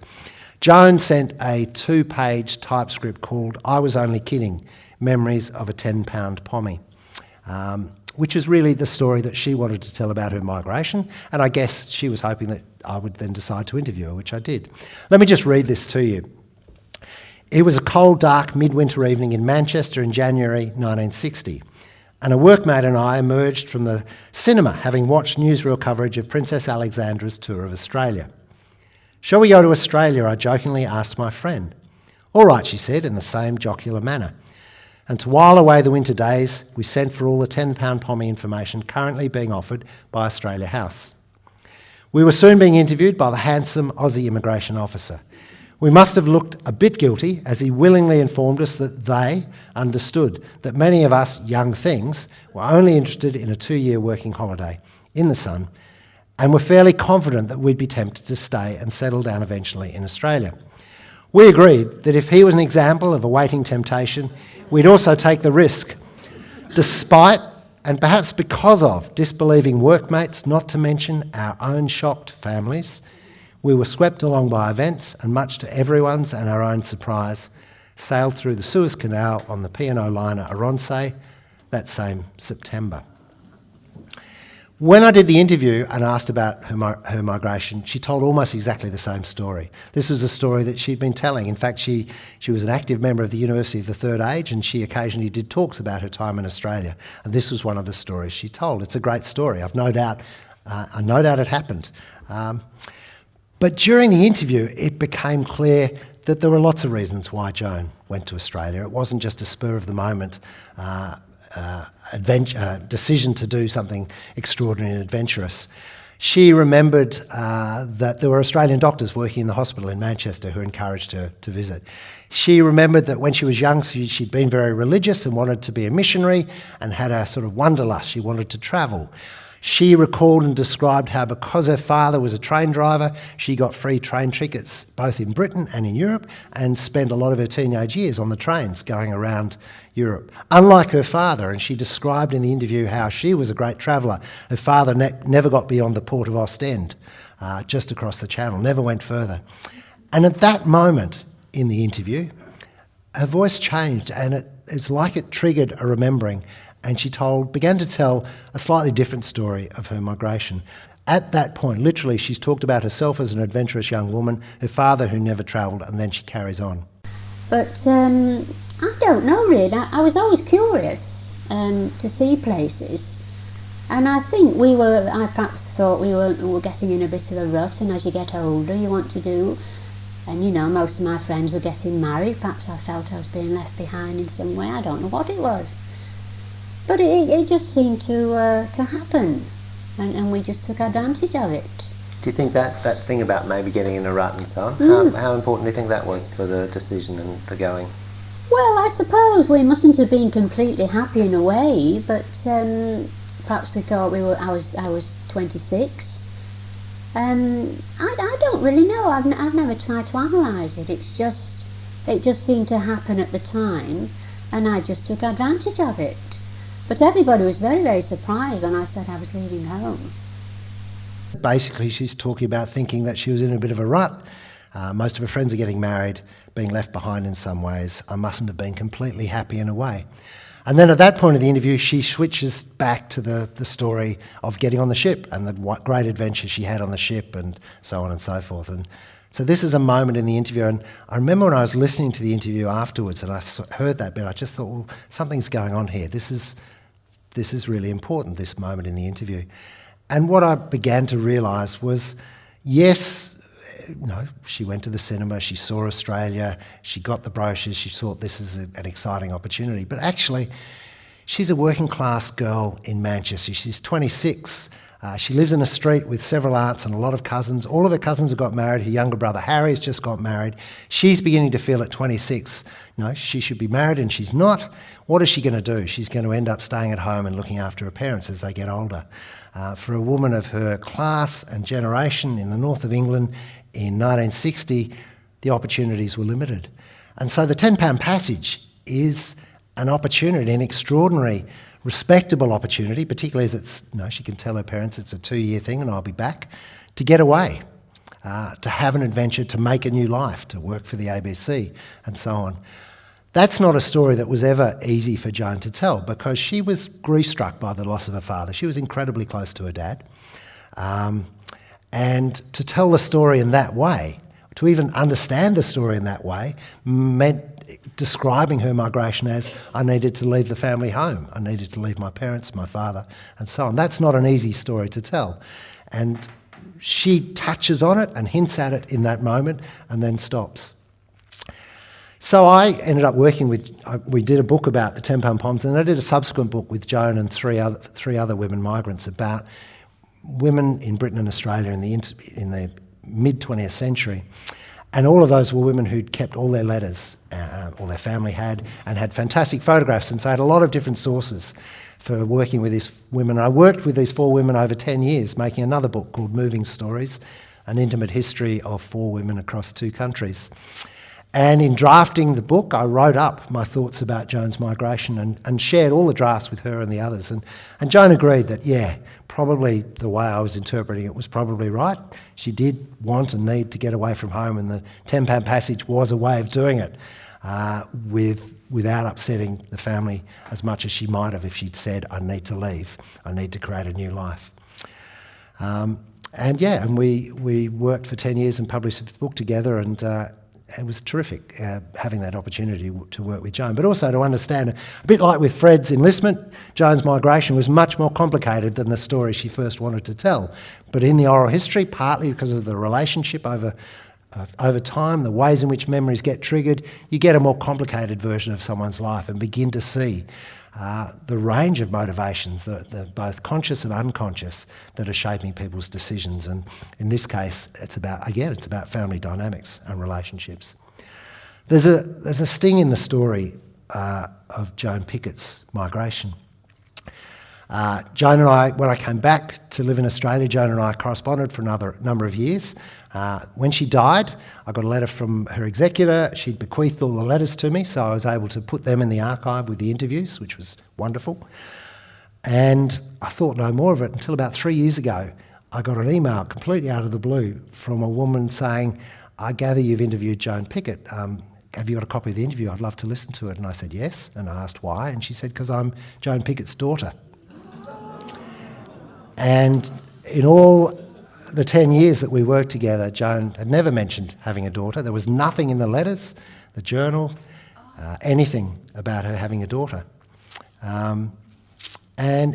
Joan sent a 2-page typescript called I Was Only Kidding, Memories of a 10 Pound Pommy. Which is really the story that she wanted to tell about her migration, and I guess she was hoping that I would then decide to interview her, which I did. Let me just read this to you. It was a cold, dark midwinter evening in Manchester in January 1960, and a workmate and I emerged from the cinema having watched newsreel coverage of Princess Alexandra's tour of Australia. "Shall we go to Australia?" I jokingly asked my friend. "All right," she said in the same jocular manner. And to while away the winter days, we sent for all the 10 Pound Pommy information currently being offered by Australia House. We were soon being interviewed by the handsome Aussie immigration officer. We must have looked a bit guilty as he willingly informed us that they understood that many of us young things were only interested in a 2-year working holiday in the sun and were fairly confident that we'd be tempted to stay and settle down eventually in Australia. We agreed that if he was an example of awaiting temptation, we'd also take the risk, despite and perhaps because of disbelieving workmates, not to mention our own shocked families. We were swept along by events and, much to everyone's and our own surprise, sailed through the Suez Canal on the P&O liner Aronsay that same September. When I did the interview and asked about her migration, she told almost exactly the same story. This was a story that she'd been telling. In fact, she was an active member of the University of the Third Age, and she occasionally did talks about her time in Australia. And this was one of the stories she told. It's a great story. I've no doubt it happened. But during the interview, it became clear that there were lots of reasons why Joan went to Australia. It wasn't just a spur of the moment decision to do something extraordinary and adventurous. She remembered that there were Australian doctors working in the hospital in Manchester who encouraged her to visit. She remembered that when she was young, she'd been very religious and wanted to be a missionary and had a sort of wanderlust. She wanted to travel. She recalled and described how because her father was a train driver, she got free train tickets both in Britain and in Europe and spent a lot of her teenage years on the trains going around Europe. Unlike her father, and she described in the interview how she was a great traveller, her father never got beyond the port of Ostend, just across the channel, never went further. And at that moment in the interview, her voice changed and it's like it triggered a remembering. And she began to tell a slightly different story of her migration. At that point, literally, she's talked about herself as an adventurous young woman, her father who never travelled, and then she carries on. But I don't know really. I was always curious to see places. And I think I perhaps thought we were getting in a bit of a rut, and as you get older you want to do, and you know, most of my friends were getting married. Perhaps I felt I was being left behind in some way. I don't know what it was. But it just seemed to happen, and we just took advantage of it. Do you think that thing about maybe getting in a rut and so on, how important do you think that was for the decision and the going? Well, I suppose we mustn't have been completely happy in a way, but perhaps we thought I was 26. I don't really know. I've never tried to analyse it. It just seemed to happen at the time, and I just took advantage of it. But everybody was very, very surprised when I said I was leaving home. Basically, she's talking about thinking that she was in a bit of a rut. Most of her friends are getting married, being left behind in some ways. I mustn't have been completely happy in a way. And then at that point of the interview, she switches back to the story of getting on the ship and the great adventure she had on the ship and so on and so forth. And so this is a moment in the interview, and I remember when I was listening to the interview afterwards and I heard that bit, I just thought, well, something's going on here. This is really important, this moment in the interview. And what I began to realise was, yes, she went to the cinema, she saw Australia, she got the brochures, she thought this is an exciting opportunity. But actually, she's a working class girl in Manchester. She's 26. She lives in a street with several aunts and a lot of cousins. All of her cousins have got married. Her younger brother Harry's just got married. She's beginning to feel at 26, she should be married and she's not. What is she going to do? She's going to end up staying at home and looking after her parents as they get older. For a woman of her class and generation in the north of England in 1960, the opportunities were limited. And so the 10 Pound Passage is an opportunity, an extraordinary, respectable opportunity, particularly as it's, she can tell her parents it's a 2-year thing and I'll be back, to get away, to have an adventure, to make a new life, to work for the ABC and so on. That's not a story that was ever easy for Joan to tell because she was grief-struck by the loss of her father. She was incredibly close to her dad. And to tell the story in that way, to even understand the story in that way, meant describing her migration as, I needed to leave the family home. I needed to leave my parents, my father, and so on. That's not an easy story to tell. And she touches on it and hints at it in that moment and then stops. So I ended up working we did a book about the 10 Pound Poms, and I did a subsequent book with Joan and three other women migrants about women in Britain and Australia in the mid-20th century. And all of those were women who'd kept all their letters, all their family had, and had fantastic photographs. And so I had a lot of different sources for working with these women. I worked with these 4 women over 10 years, making another book called Moving Stories, an intimate history of 4 women across 2 countries. And in drafting the book, I wrote up my thoughts about Joan's migration and shared all the drafts with her and the others. And Joan agreed that, yeah, probably the way I was interpreting it was probably right. She did want and need to get away from home, and the Ten Pound Passage was a way of doing it without upsetting the family as much as she might have if she'd said, I need to leave, I need to create a new life. And we worked for 10 years and published a book together, and it was terrific having that opportunity to work with Joan, but also to understand, a bit like with Fred's enlistment, Joan's migration was much more complicated than the story she first wanted to tell. But in the oral history, partly because of the relationship over time, the ways in which memories get triggered, you get a more complicated version of someone's life and begin to see the range of motivations, the both conscious and unconscious, that are shaping people's decisions. And in this case, it's about family dynamics and relationships. There's a sting in the story of Joan Pickett's migration. Joan and I, when I came back to live in Australia, Joan and I corresponded for another number of years. When she died, I got a letter from her executor. She'd bequeathed all the letters to me, so I was able to put them in the archive with the interviews, which was wonderful. And I thought no more of it until about 3 years ago. I got an email completely out of the blue from a woman saying, I gather you've interviewed Joan Pickett. Have you got a copy of the interview? I'd love to listen to it. And I said, yes. And I asked why. And she said, because I'm Joan Pickett's daughter. And in all the 10 years that we worked together, Joan had never mentioned having a daughter. There was nothing in the letters, the journal, anything about her having a daughter. And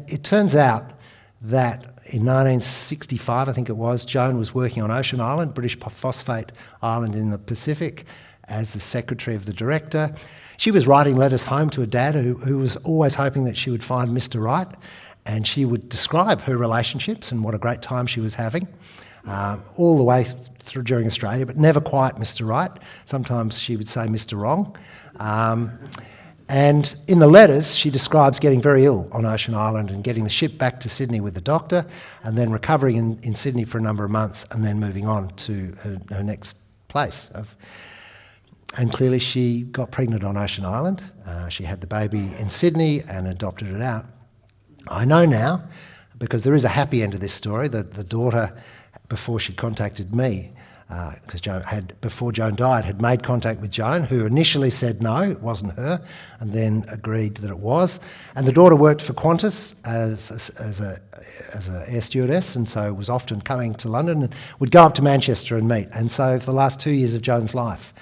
it turns out that in 1965, I think it was, Joan was working on Ocean Island, British Phosphate Island in the Pacific, as the secretary of the director. She was writing letters home to her dad, who was always hoping that she would find Mr. Right. And she would describe her relationships and what a great time she was having all the way through during Australia, but never quite Mr. Right. Sometimes she would say Mr. Wrong. And in the letters, she describes getting very ill on Ocean Island and getting the ship back to Sydney with the doctor, and then recovering in Sydney for a number of months, and then moving on to her next place. And clearly she got pregnant on Ocean Island. She had the baby in Sydney and adopted it out. I know now, because there is a happy end to this story, that the daughter, before she contacted me, because before Joan died, had made contact with Joan, who initially said no, it wasn't her, and then agreed that it was. And the daughter worked for Qantas as an air stewardess, and so was often coming to London and would go up to Manchester and meet. And so for the last 2 years of Joan's life,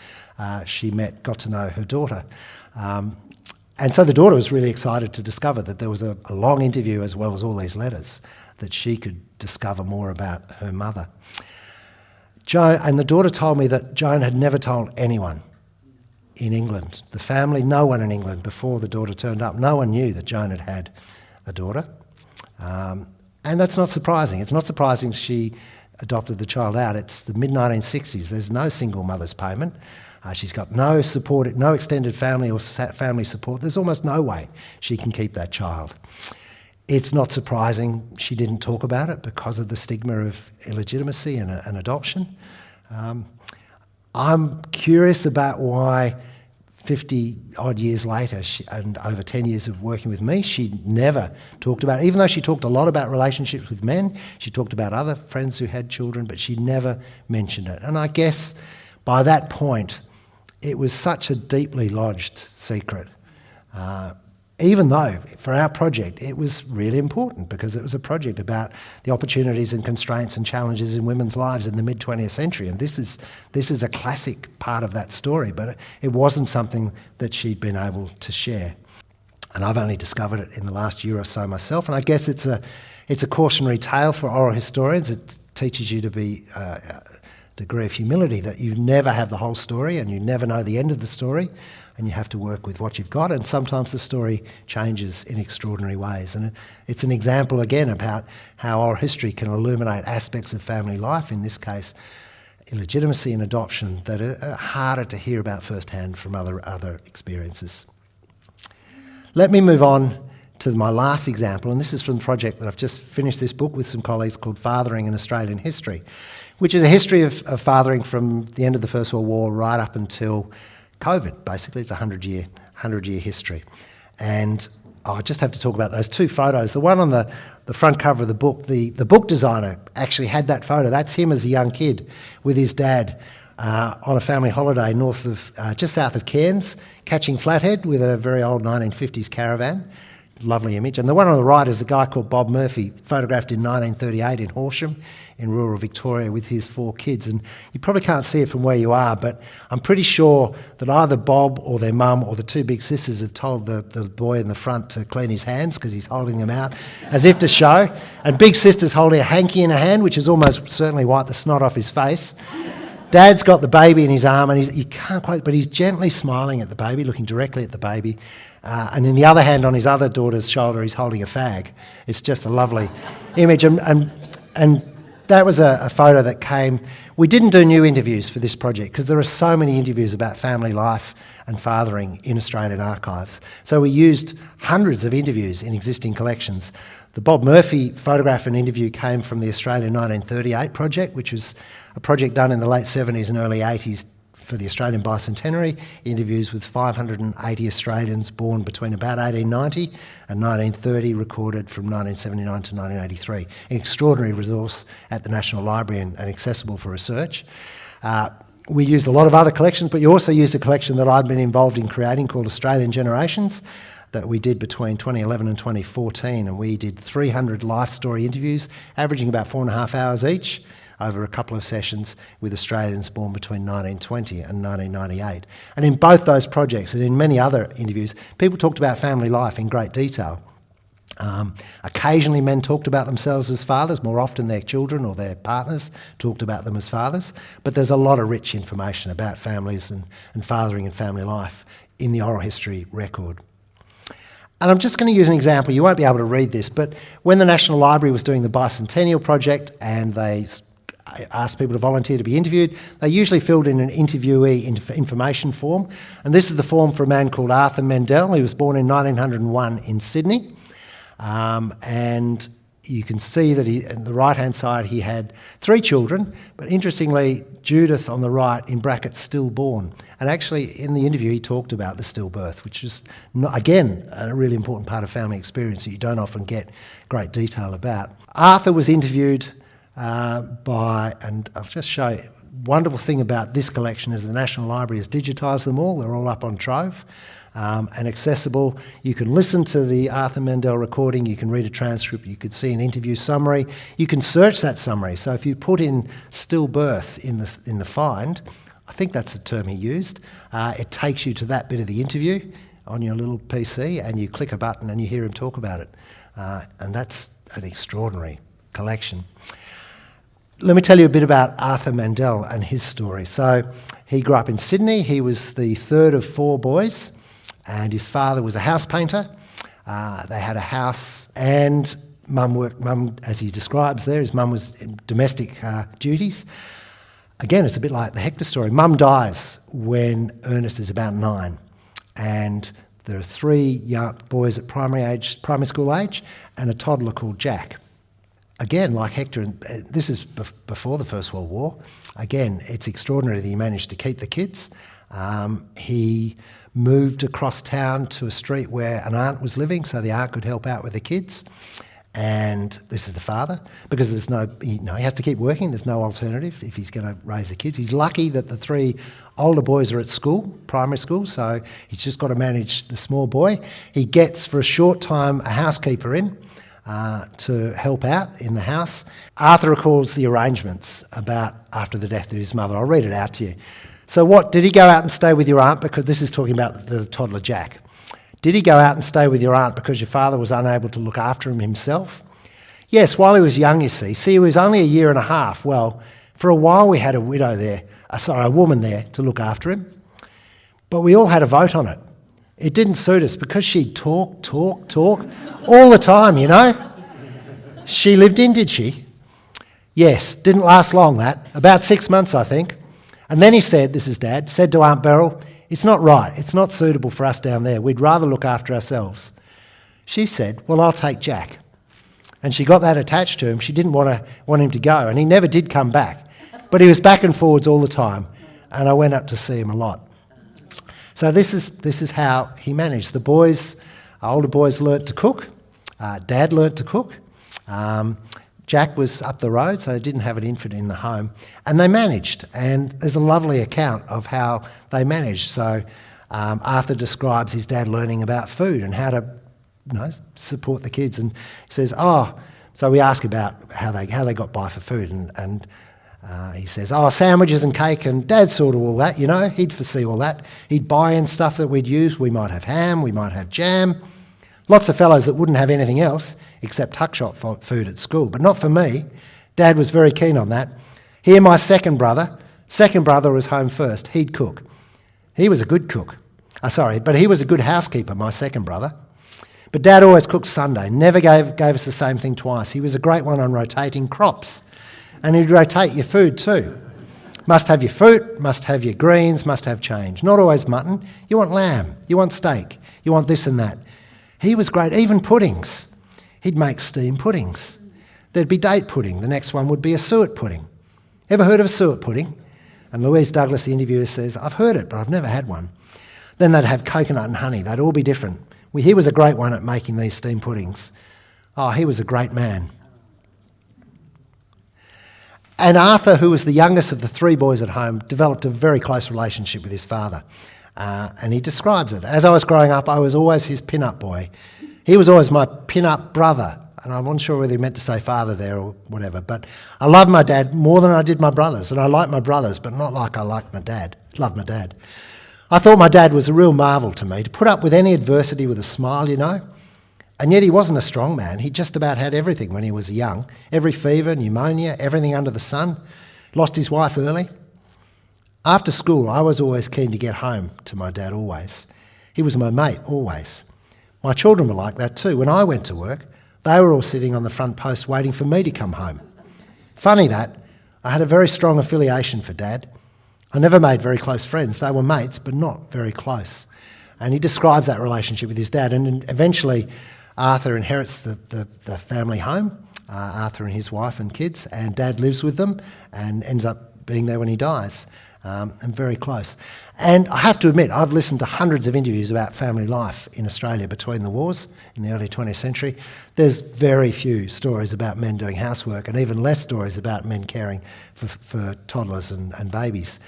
she got to know her daughter. And so the daughter was really excited to discover that there was a long interview as well as all these letters, that she could discover more about her mother. And the daughter told me that Joan had never told anyone in England, the family, no one in England, before the daughter turned up. No one knew that Joan had had a daughter. And that's not surprising. It's not surprising she adopted the child out. It's the mid-1960s. There's no single mother's payment. She's got no support, no extended family or family support. There's almost no way she can keep that child. It's not surprising she didn't talk about it because of the stigma of illegitimacy and adoption. I'm curious about why 50-odd years later, and over 10 years of working with me, she never talked about it. Even though she talked a lot about relationships with men, she talked about other friends who had children, but she never mentioned it. And I guess by that point, it was such a deeply lodged secret, even though for our project it was really important, because it was a project about the opportunities and constraints and challenges in women's lives in the mid-20th century. And this is a classic part of that story, but it wasn't something that she'd been able to share. And I've only discovered it in the last year or so myself. And I guess it's a cautionary tale for oral historians. It teaches you to be degree of humility, that you never have the whole story and you never know the end of the story, and you have to work with what you've got, and sometimes the story changes in extraordinary ways. And it's an example again about how oral history can illuminate aspects of family life, in this case illegitimacy and adoption that are harder to hear about firsthand from other experiences. Let me move on to my last example, and this is from the project that I've just finished this book with some colleagues called Fathering in Australian History, which is a history of fathering from the end of the First World War right up until COVID. Basically, it's a 100-year history. And I just have to talk about those two photos. The one on the front cover of the book designer actually had that photo. That's him as a young kid with his dad on a family holiday just south of Cairns, catching flathead with a very old 1950s caravan. Lovely image. And the one on the right is a guy called Bob Murphy, photographed in 1938 in Horsham in rural Victoria with his 4 kids. And you probably can't see it from where you are, but I'm pretty sure that either Bob or their mum or the 2 big sisters have told the boy in the front to clean his hands because he's holding them out as if to show. And big sister's holding a hanky in her hand, which has almost certainly wiped the snot off his face. Dad's got the baby in his arm, and you can't quite, but he's gently smiling at the baby, looking directly at the baby. And in the other hand, on his other daughter's shoulder, he's holding a fag. It's just a lovely image. And that was a photo that came. We didn't do new interviews for this project because there are so many interviews about family life and fathering in Australian archives. So we used hundreds of interviews in existing collections. The Bob Murphy photograph and interview came from the Australian 1938 project, which was a project done in the late 70s and early 80s for the Australian Bicentenary, interviews with 580 Australians born between about 1890 and 1930, recorded from 1979 to 1983. An extraordinary resource at the National Library and accessible for research. We used a lot of other collections, but you also used a collection that I'd been involved in creating called Australian Generations that we did between 2011 and 2014, and we did 300 life story interviews, averaging about 4.5 hours each, over a couple of sessions with Australians born between 1920 and 1998. And in both those projects and in many other interviews, people talked about family life in great detail. Occasionally men talked about themselves as fathers, more often their children or their partners talked about them as fathers, but there's a lot of rich information about families and fathering and family life in the oral history record. And I'm just going to use an example. You won't be able to read this, but when the National Library was doing the Bicentennial Project and they asked people to volunteer to be interviewed, they usually filled in an interviewee information form. And this is the form for a man called Arthur Mendel. He was born in 1901 in Sydney. And you can see that on the right-hand side he had 3 children, but interestingly, Judith on the right, in brackets, stillborn. And actually, in the interview, he talked about the stillbirth, which is, again, a really important part of family experience that you don't often get great detail about. Arthur was interviewed and I'll just show you, wonderful thing about this collection is the National Library has digitised them all. They're all up on Trove and accessible. You can listen to the Arthur Mendel recording, you can read a transcript, you could see an interview summary, you can search that summary. So if you put in stillbirth in the find, I think that's the term he used, it takes you to that bit of the interview on your little PC, and you click a button and you hear him talk about it. And that's an extraordinary collection. Let me tell you a bit about Arthur Mendel and his story. So he grew up in Sydney. He was the 3rd of 4 boys, and his father was a house painter. They had a house, and mum, as he describes there, his mum was in domestic duties. Again, it's a bit like the Hector story. Mum dies when Ernest is about 9, and there are 3 young boys at primary school age, and a toddler called Jack. Again, like Hector, this is before the First World War. Again, it's extraordinary that he managed to keep the kids. He moved across town to a street where an aunt was living, so the aunt could help out with the kids. And this is the father, because he has to keep working. There's no alternative if he's going to raise the kids. He's lucky that the 3 older boys are at school, primary school, so he's just got to manage the small boy. He gets, for a short time, a housekeeper in to help out in the house. Arthur recalls the arrangements about after the death of his mother. I'll read it out to you. So did he go out and stay with your aunt? Because this is talking about the toddler Jack. Did he go out and stay with your aunt because your father was unable to look after him himself? Yes, while he was young, you see. See, he was only 1.5 years. Well, for a while we had a woman there to look after him. But we all had a vote on it. It didn't suit us because she'd talk all the time, you know. She lived in, did she? Yes, didn't last long that, about 6 months I think. And then he said, this is Dad, said to Aunt Beryl, it's not right, it's not suitable for us down there, we'd rather look after ourselves. She said, well, I'll take Jack. And she got that attached to him, she didn't want him to go, and he never did come back. But he was back and forwards all the time, and I went up to see him a lot. So this is how he managed. The boys, older boys learnt to cook, Dad learnt to cook, Jack was up the road, so they didn't have an infant in the home, and they managed. And there's a lovely account of how they managed. So Arthur describes his dad learning about food and how to, support the kids. And he says, so we ask about how they got by for food, and he says, sandwiches and cake, and Dad sorted all that, he'd foresee all that. He'd buy in stuff that we'd use. We might have ham, we might have jam. Lots of fellows that wouldn't have anything else except tuckshop food at school, but not for me. Dad was very keen on that. Here, my second brother was home first. He'd cook. He was a good cook. But he was a good housekeeper, my second brother. But Dad always cooked Sunday, never gave us the same thing twice. He was a great one on rotating crops. And he'd rotate your food too. Must have your fruit, must have your greens, must have change. Not always mutton. You want lamb, you want steak, you want this and that. He was great, even puddings. He'd make steamed puddings. There'd be date pudding. The next one would be a suet pudding. Ever heard of a suet pudding? And Louise Douglas, the interviewer, says, I've heard it, but I've never had one. Then they'd have coconut and honey. They'd all be different. He was a great one at making these steamed puddings. He was a great man. And Arthur, who was the youngest of the three boys at home, developed a very close relationship with his father. And he describes it. As I was growing up, I was always his pin-up boy. He was always my pin-up brother. And I'm not sure whether he meant to say father there or whatever. But I loved my dad more than I did my brothers. And I liked my brothers, but not like I liked my dad. Loved my dad. I thought my dad was a real marvel to me, to put up with any adversity with a smile, And yet he wasn't a strong man. He just about had everything when he was young. Every fever, pneumonia, everything under the sun. Lost his wife early. After school, I was always keen to get home to my dad, always. He was my mate, always. My children were like that too. When I went to work, they were all sitting on the front post waiting for me to come home. Funny that, I had a very strong affiliation for Dad. I never made very close friends. They were mates, but not very close. And he describes that relationship with his dad. And eventually, Arthur inherits the family home, Arthur and his wife and kids, and Dad lives with them and ends up being there when he dies. And very close. And I have to admit, I've listened to hundreds of interviews about family life in Australia between the wars in the early 20th century. There's very few stories about men doing housework, and even less stories about men caring for toddlers and babies.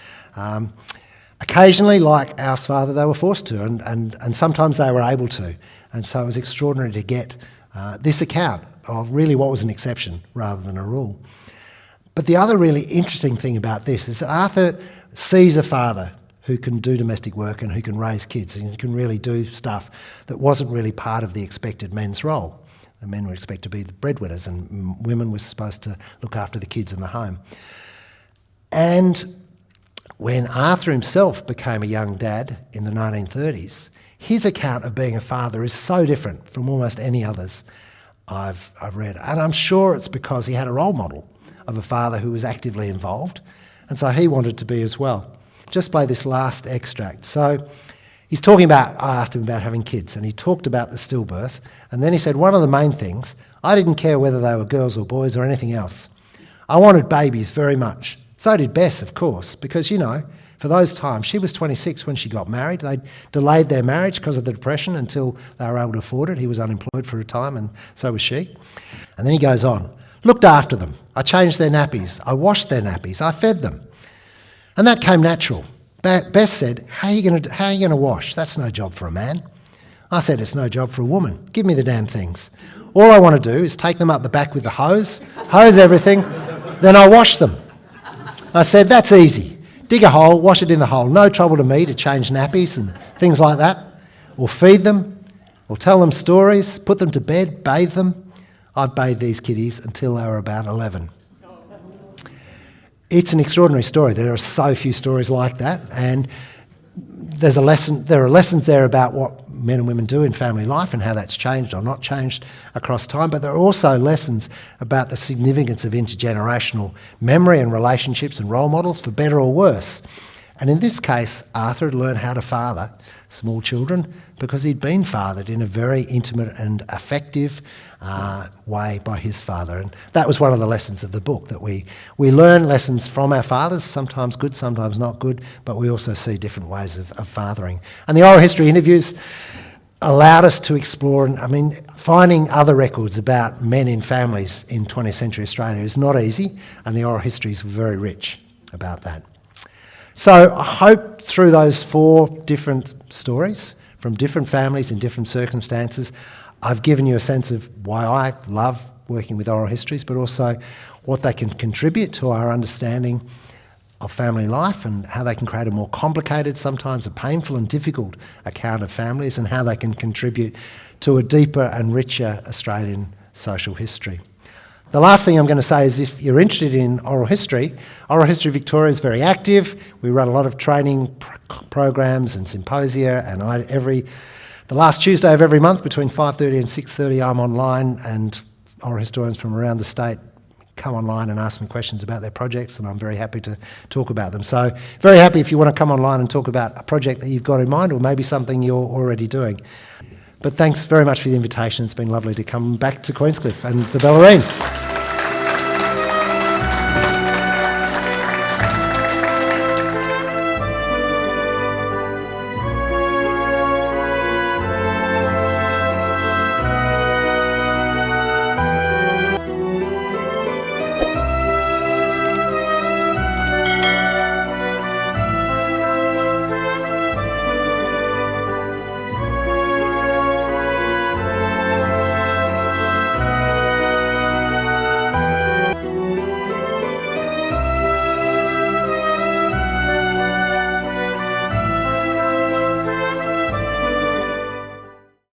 Occasionally, like our father, they were forced to, and sometimes they were able to. And so it was extraordinary to get this account of really what was an exception rather than a rule. But the other really interesting thing about this is that Arthur sees a father who can do domestic work and who can raise kids and can really do stuff that wasn't really part of the expected men's role. The men were expected to be the breadwinners and women were supposed to look after the kids in the home. And when Arthur himself became a young dad in the 1930s, his account of being a father is so different from almost any others I've read. And I'm sure it's because he had a role model of a father who was actively involved, and so he wanted to be as well. Just play this last extract. So he's talking about, I asked him about having kids, and he talked about the stillbirth, and then he said, one of the main things, I didn't care whether they were girls or boys or anything else. I wanted babies very much. So did Bess, of course, because, for those times, she was 26 when she got married. They delayed their marriage because of the Depression until they were able to afford it. He was unemployed for a time, and so was she. And then he goes on. Looked after them. I changed their nappies. I washed their nappies. I fed them. And that came natural. Bess said, how are you going to wash? That's no job for a man. I said, it's no job for a woman. Give me the damn things. All I want to do is take them up the back with the hose everything, then I wash them. I said, that's easy. Dig a hole, wash it in the hole. No trouble to me to change nappies and things like that. Or feed them, or tell them stories, put them to bed, bathe them. I've bathed these kiddies until they were about 11. It's an extraordinary story. There are so few stories like that, and there are lessons there about what men and women do in family life and how that's changed or not changed across time. But there are also lessons about the significance of intergenerational memory and relationships and role models, for better or worse. And in this case, Arthur had learned how to father small children because he'd been fathered in a very intimate and affective way by his father. And that was one of the lessons of the book, that we learn lessons from our fathers, sometimes good, sometimes not good, but we also see different ways of fathering. And the oral history interviews allowed us to explore, finding other records about men in families in 20th century Australia is not easy, and the oral histories were very rich about that. So I hope through those 4 different stories from different families in different circumstances, I've given you a sense of why I love working with oral histories, but also what they can contribute to our understanding of family life and how they can create a more complicated, sometimes a painful and difficult account of families, and how they can contribute to a deeper and richer Australian social history. The last thing I'm going to say is, if you're interested in Oral History Victoria is very active. We run a lot of training programs and symposia, and the last Tuesday of every month between 5:30 and 6:30 I'm online, and oral historians from around the state come online and ask me questions about their projects, and I'm very happy to talk about them. So very happy if you want to come online and talk about a project that you've got in mind, or maybe something you're already doing. But thanks very much for the invitation. It's been lovely to come back to Queenscliff and the Bellarine.